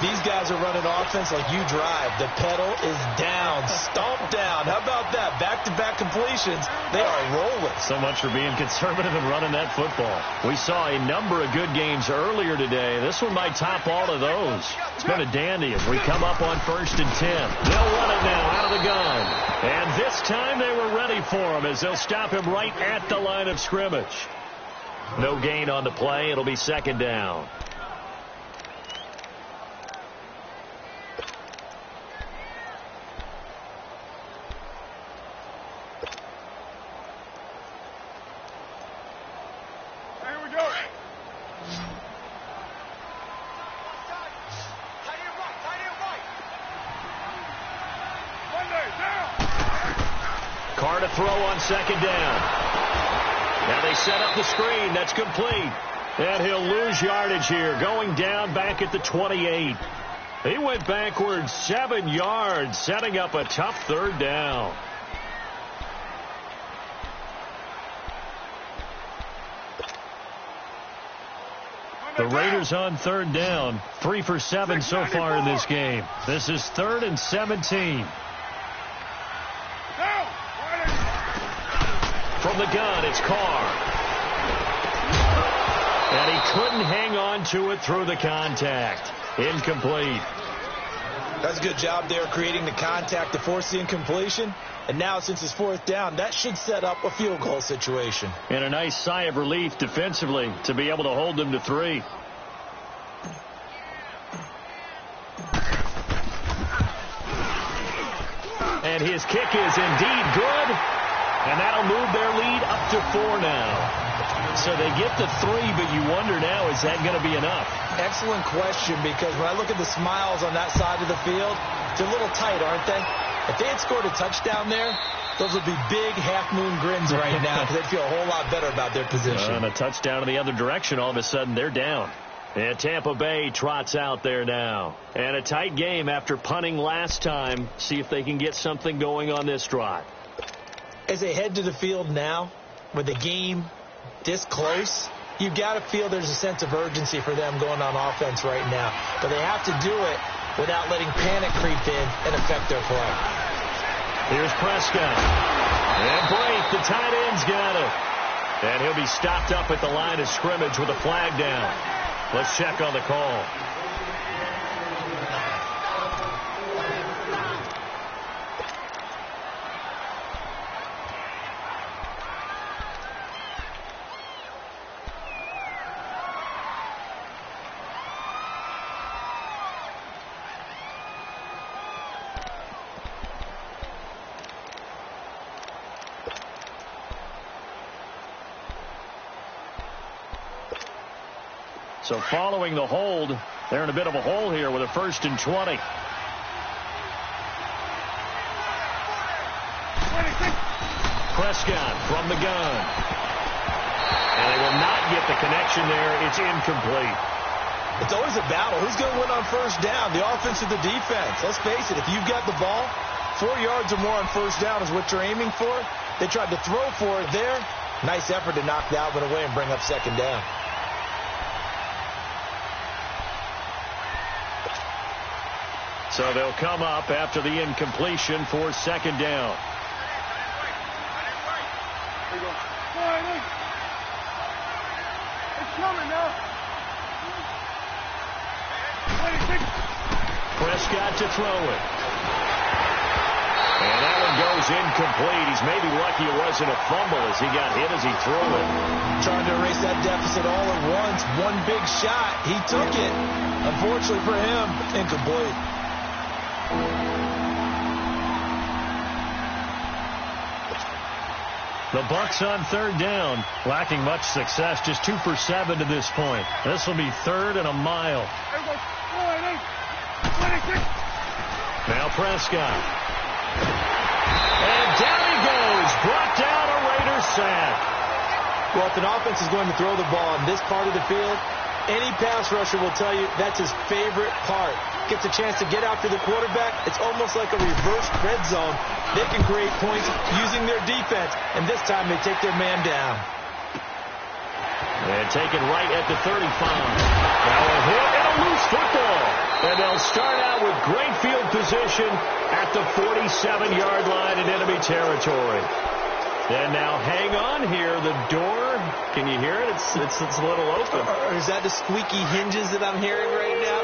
These guys are running offense like you drive. The pedal is down, stomped down. How about that? Back-to-back completions. They are rolling. So much for being conservative and running that football. We saw a number of good games earlier today. This one might top all of those. It's been a dandy as we come up on 1st and 10. They'll run it now out of the gun. And this time they were ready for him as they'll stop him right at the line of scrimmage. No gain on the play. It'll be 2nd down. Carr to throw on 2nd down. Now they set up the screen. That's complete. And he'll lose yardage here. Going down back at the 28. He went backwards 7 yards, setting up a tough 3rd down. The Raiders on 3rd down. 3 for 7 so far in this game. This is 3rd and 17. From the gun, it's Carr. And he couldn't hang on to it through the contact. Incomplete. That's a good job there creating the contact to force the incompletion. And now since it's 4th down, that should set up a field goal situation. And a nice sigh of relief defensively to be able to hold them to 3. And his kick is indeed good. And that'll move their lead up to 4 now. So they get the 3, but you wonder now, is that going to be enough? Excellent question, because when I look at the smiles on that side of the field, they're a little tight, aren't they? If they had scored a touchdown there, those would be big half-moon grins right now because they'd feel a whole lot better about their position. And a touchdown in the other direction, all of a sudden they're down. And Tampa Bay trots out there now. And a tight game after punting last time. See if they can get something going on this drive. As they head to the field now, with the game this close, you've got to feel there's a sense of urgency for them going on offense right now. But they have to do it without letting panic creep in and affect their play. Here's Prescott. And break. The tight end's got it. And he'll be stopped up at the line of scrimmage with a flag down. Let's check on the call. So following the hold, they're in a bit of a hole here with a 1st and 20. Prescott from the gun. And they will not get the connection there. It's incomplete. It's always a battle. Who's going to win on 1st down? The offense or the defense? Let's face it, if you've got the ball, 4 yards or more on 1st down is what you're aiming for. They tried to throw for it there. Nice effort to knock that one away and bring up 2nd down. So they'll come up after the incompletion for 2nd down. It's coming now. Prescott to throw it. And that one goes incomplete. He's maybe lucky it wasn't a fumble as he got hit as he threw it. Trying to erase that deficit all at once. One big shot. He took it. Unfortunately for him, incomplete. The Bucs on 3rd down, lacking much success, just 2 for 7 to this point. This will be 3rd and a mile. Now Prescott. And down he goes. Brought down a Raiders sack. Well, if an offense is going to throw the ball in this part of the field, any pass rusher will tell you that's his favorite part. Gets a chance to get after the quarterback. It's almost like a reverse red zone. They can create points using their defense, and this time they take their man down. And taken right at the 35. Now a hit and a loose football. And they'll start out with great field position at the 47-yard line in enemy territory. And now hang on here. The door, can you hear it? It's a little open. Is that the squeaky hinges that I'm hearing right now?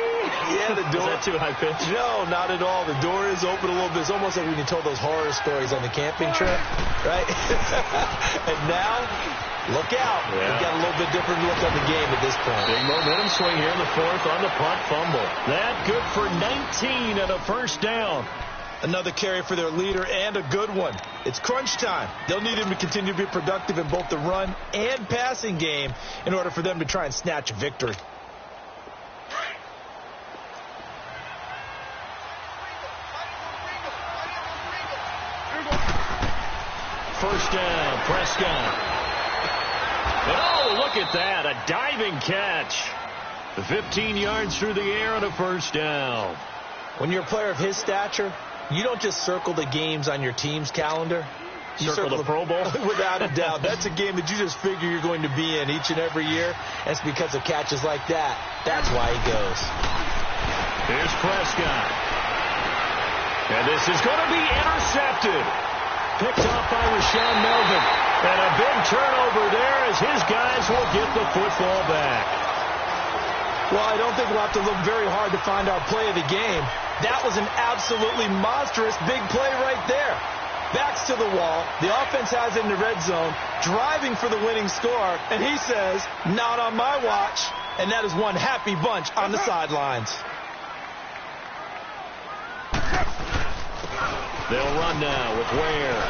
Yeah, the door. Is that too high pitch? No, not at all. The door is open a little bit. It's almost like when you told those horror stories on the camping trip, right? And now, look out. Yeah. We've got a little bit different look on the game at this point. Big momentum swing here in the fourth on the punt fumble. That good for 19 and a first down. Another carry for their leader and a good one. It's crunch time. They'll need him to continue to be productive in both the run and passing game in order for them to try and snatch a victory. First down, Prescott. And oh, look at that, a diving catch. 15 yards through the air and a first down. When you're a player of his stature, you don't just circle the games on your team's calendar. You circle the Pro Bowl? Without a doubt. That's a game that you just figure you're going to be in each and every year. That's because of catches like that. That's why he goes. Here's Prescott. And this is going to be intercepted. Picked off by Rashawn Melvin. And a big turnover there as his guys will get the football back. Well, I don't think we'll have to look very hard to find our play of the game. That was an absolutely monstrous big play right there. Backs to the wall. The offense has it in the red zone, driving for the winning score. And he says, not on my watch. And that is one happy bunch on the sidelines. They'll run now with Ware.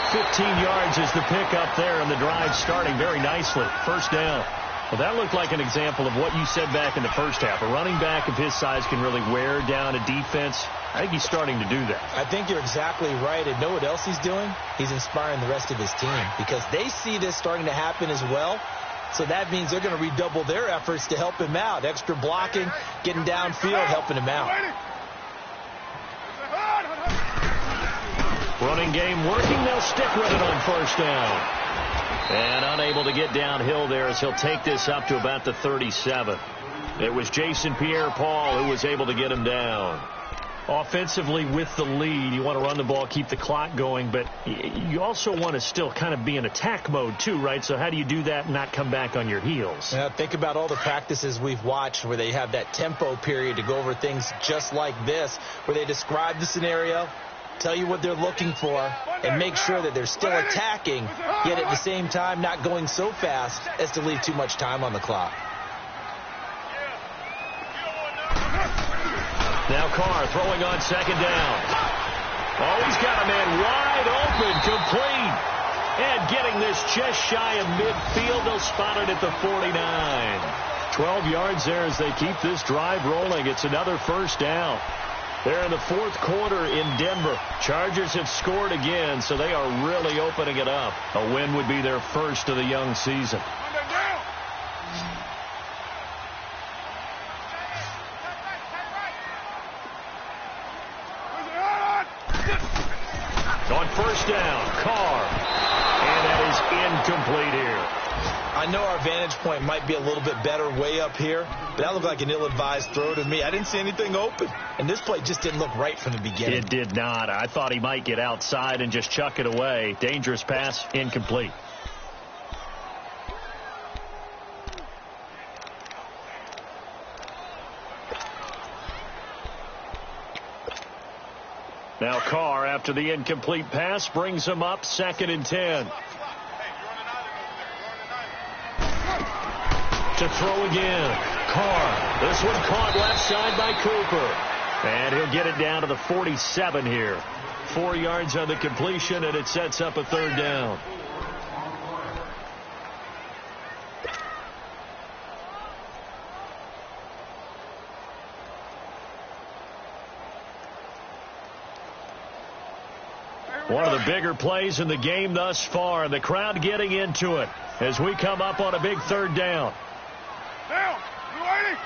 15 yards is the pickup there, and the drive starting very nicely. First down. Well, that looked like an example of what you said back in the first half. A running back of his size can really wear down a defense. I think he's starting to do that. I think you're exactly right. And know what else he's doing? He's inspiring the rest of his team because they see this starting to happen as well. So that means they're going to redouble their efforts to help him out. Extra blocking, getting downfield, helping him out. Running game working. They'll stick with it on first down. And unable to get downhill there as he'll take this up to about the 37. It was Jason Pierre-Paul who was able to get him down. Offensively with the lead, you want to run the ball, keep the clock going, but you also want to still kind of be in attack mode too, right? So how do you do that and not come back on your heels? Yeah, think about all the practices we've watched where they have that tempo period to go over things just like this, where they describe the scenario, tell you what they're looking for, and make sure that they're still attacking, yet at the same time not going so fast as to leave too much time on the clock. Now Carr throwing on second down. Oh, he's got a man wide open, complete. And getting this just shy of midfield. They'll spot it at the 49. 12 yards there as they keep this drive rolling. It's another first down. They're in the fourth quarter in Denver. Chargers have scored again, so they are really opening it up. A win would be their first of the young season. On first down, Carr. And that is incomplete here. I know our vantage point might be a little bit better way up here, but that looked like an ill-advised throw to me. I didn't see anything open, and this play just didn't look right from the beginning. It did not. I thought he might get outside and just chuck it away. Dangerous pass, incomplete. Now Carr, after the incomplete pass, brings him up 2nd and 10. To throw again. Carr. This one caught left side by Cooper. And he'll get it down to the 47 here. 4 yards on the completion, and it sets up a third down. One of the bigger plays in the game thus far. The crowd getting into it as we come up on a big third down. Down. You waiting?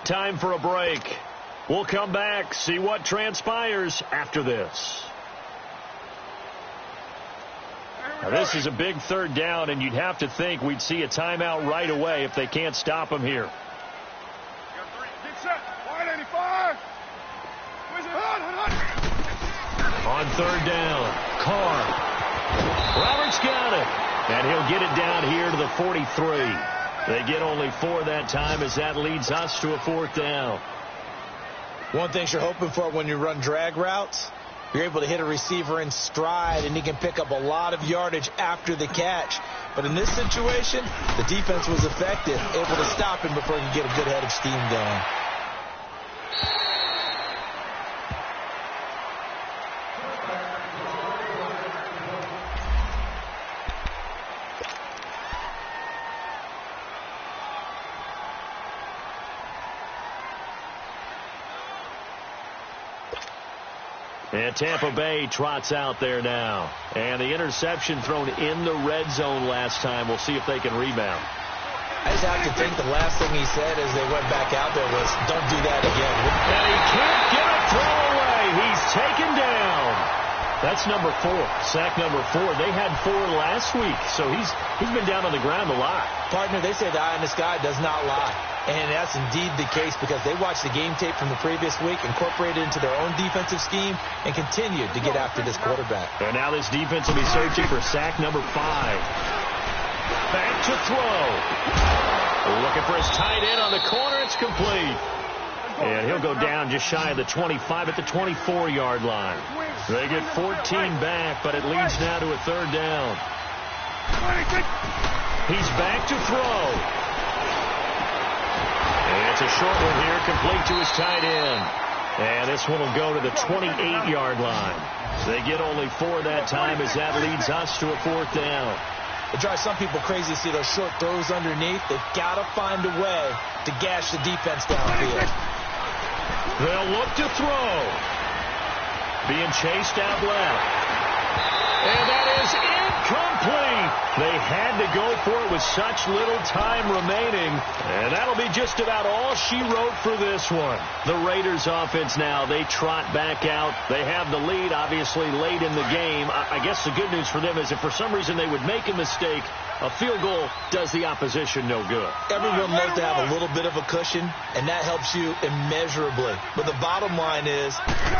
Time for a break. We'll come back, see what transpires after this. Now, this is a big third down, and you'd have to think we'd see a timeout right away if they can't stop him here. Get set. Wide 85. Where's it? Hut. On third down, Carr. Roberts got it, and he'll get it down here to the 43. They get only 4 that time as that leads us to a fourth down. One thing you're hoping for when you run drag routes, you're able to hit a receiver in stride, and he can pick up a lot of yardage after the catch. But in this situation, the defense was effective, able to stop him before he could get a good head of steam going. And Tampa Bay trots out there now. And the interception thrown in the red zone last time. We'll see if they can rebound. I just have to think the last thing he said as they went back out there was, don't do that again. And he can't get a throw away. He's taken down. That's number 4. Sack number 4. They had 4 last week, so he's been down on the ground a lot. Partner, they say the eye in the sky does not lie. And that's indeed the case because they watched the game tape from the previous week, incorporated it into their own defensive scheme, and continued to get after this quarterback. And now this defense will be searching for sack number 5. Back to throw. Looking for his tight end on the corner. It's complete. And he'll go down just shy of the 25 at the 24-yard line. They get 14 back, but it leads now to a third down. He's back to throw. And it's a short one here, complete to his tight end. And this one will go to the 28-yard line. They get only 4 that time as that leads us to a fourth down. It drives some people crazy to see those short throws underneath. They've got to find a way to gash the defense downfield. They'll look to throw. Being chased out left. And that is incomplete. They had to go for it with such little time remaining. And that'll be just about all she wrote for this one. The Raiders offense now, they trot back out. They have the lead, obviously, late in the game. I guess the good news for them is if for some reason they would make a mistake, a field goal does the opposition no good. Everyone loves to have a little bit of a cushion, and that helps you immeasurably. But the bottom line is,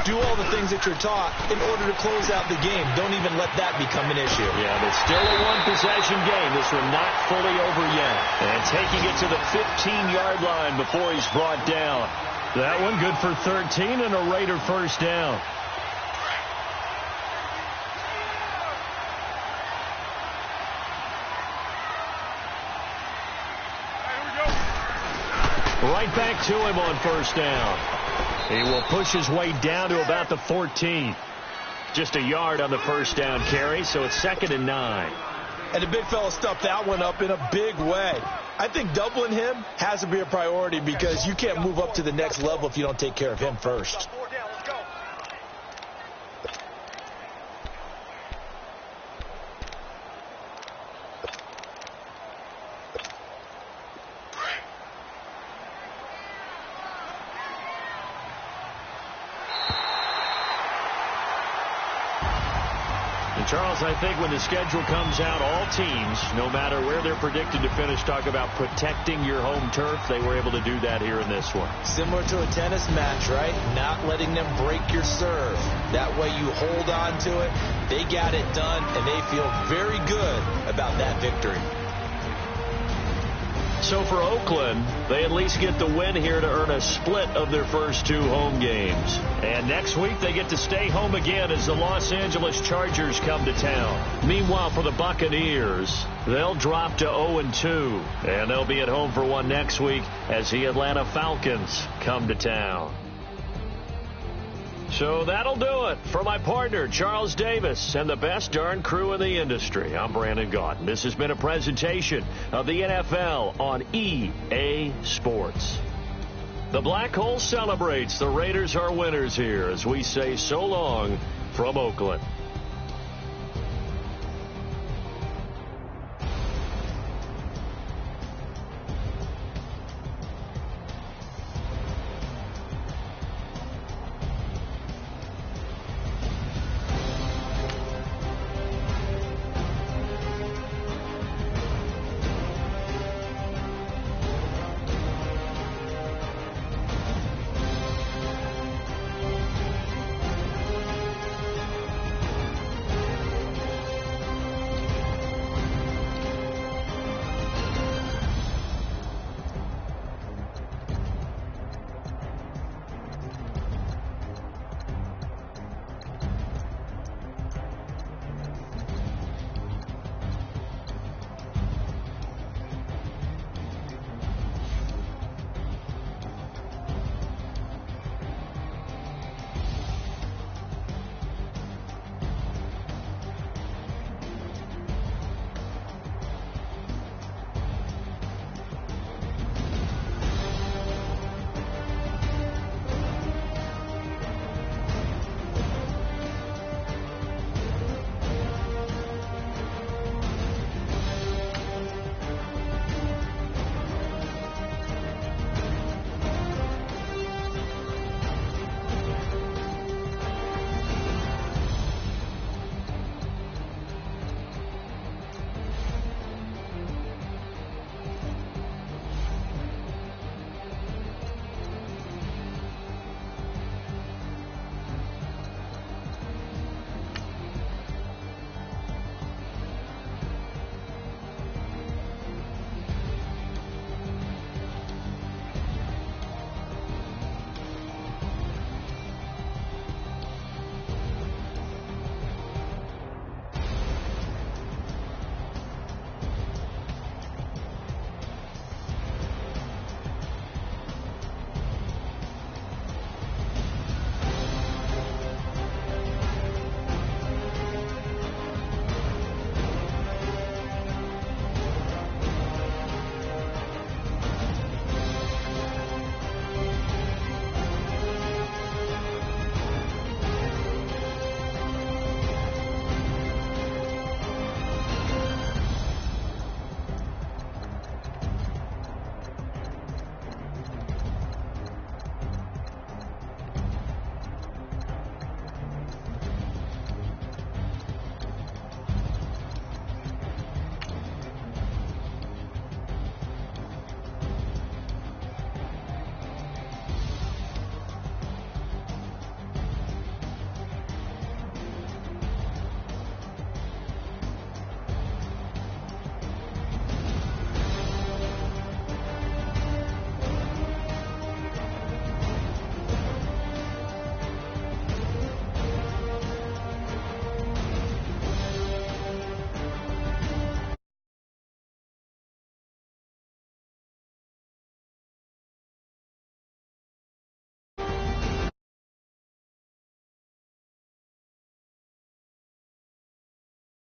do all the things that you're taught in order to close out the game. Don't even let that become an issue. Yeah, but still a one-possession game. This one not fully over yet. And taking it to the 15-yard line before he's brought down. That one good for 13 and a Raider first down. Right back to him on first down. He will push his way down to about the 14. Just a yard on the first down carry, so it's 2nd and 9. And the big fella stuffed that one up in a big way. I think doubling him has to be a priority because you can't move up to the next level if you don't take care of him first. Charles, I think when the schedule comes out, all teams, no matter where they're predicted to finish, talk about protecting your home turf. They were able to do that here in this one. Similar to a tennis match, right? Not letting them break your serve. That way you hold on to it. They got it done, and they feel very good about that victory. so for Oakland, they at least get the win here to earn a split of their first 2 home games. And next week, they get to stay home again as the Los Angeles Chargers come to town. Meanwhile, for the Buccaneers, they'll drop to 0-2, and they'll be at home for one next week as the Atlanta Falcons come to town. So that'll do it. For my partner, Charles Davis, and the best darn crew in the industry, I'm Brandon Gaudin. This has been a presentation of the NFL on EA Sports. The Black Hole celebrates. The Raiders are winners here as we say so long from Oakland.